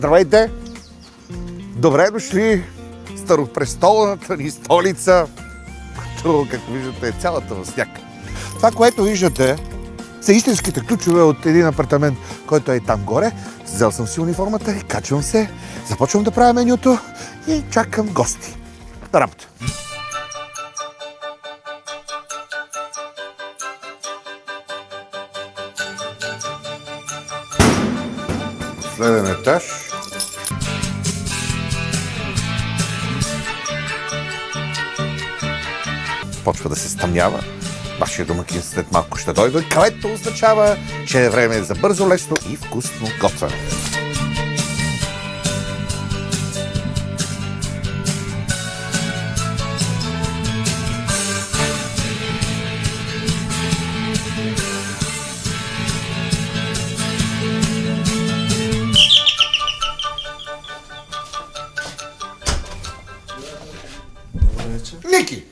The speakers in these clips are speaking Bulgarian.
Здравейте! Добре дошли в старопрестолната ни столица, като, както виждате, е цялата в сняг. Това, което виждате, са истинските ключове от един апартамент, който е там горе. Взел съм си униформата и качвам се, започвам да правя менюто и чакам гости. На работа! Следен етаж. Почва да се стъмнява. Вашия домакин след малко ще дойде, което означава, че е време за бързо, лесно и вкусно готвене. Ники!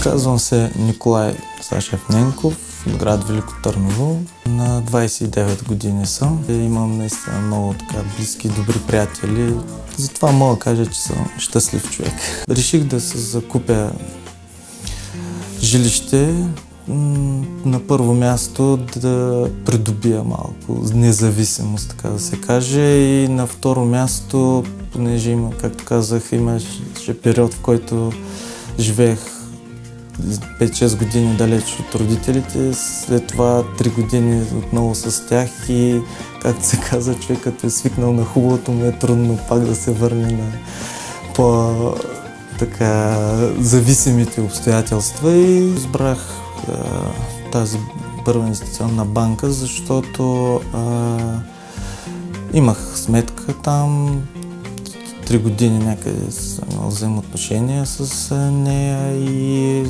Казвам се Николай Сашев Ненков, от град Велико Търново. На 29 години съм. Имам наистина много близки и добри приятели. Затова мога да кажа, че съм щастлив човек. Реших да се закупя жилище. На първо място да придобия малко независимост, така да се каже. И на второ място, понеже има, както казах, имаше период, в който живеех 5-6 години далеч от родителите, след това 3 години отново с тях и, както се казва, човек като е свикнал на хубавото, му е трудно пак да се върне на по-зависимите обстоятелства и избрах тази първа инвестиционна банка, защото имах сметка там, 3 години някъде съм имал взаимоотношения с нея и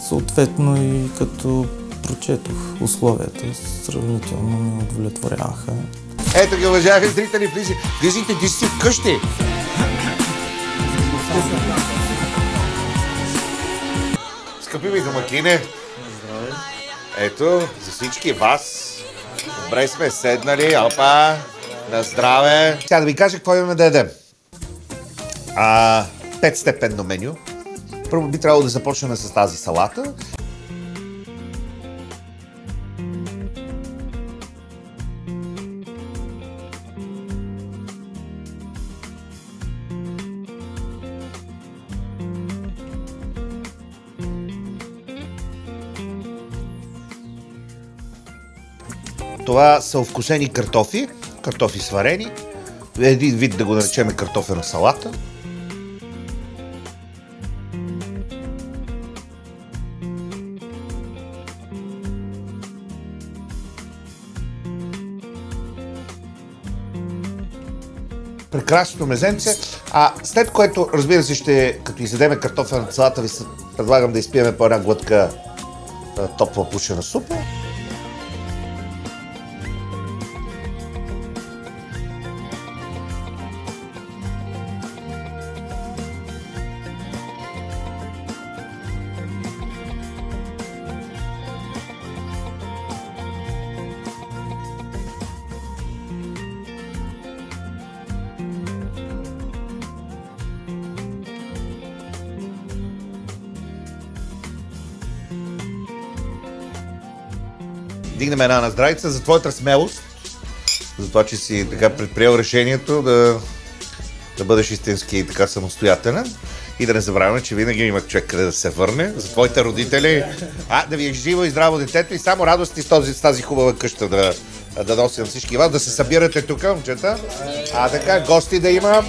съответно и като прочетох условията, сравнително ме удовлетворяваха. Ето ги, уважаеми зрители, влизайте, ти си вкъщи! Скъпи ми домакине, ето, за всички вас, добре сме седнали, опа, на здраве. Сега да ви кажа какво имаме да ядем. 5-степенно меню. Първо би трябвало да започнем с тази салата. Това са овкусени картофи, картофи сварени. Един вид да го наречем картофена салата. Прекрасно мезенце, след което, разбира се, като изядеме картофената салата, ви предлагам да изпиеме по една глътка топла пушена супа. Дигнем една на здравица за твоята смелост, за това, че си така предприел решението да бъдеш истински така самостоятелен и да не забравяме, че винаги има човек къде да се върне, за твоите родители, да ви е живо и здраво детето и само радости с тази хубава къща да носи на всички вас, да се събирате тук, момчета, така, гости да има.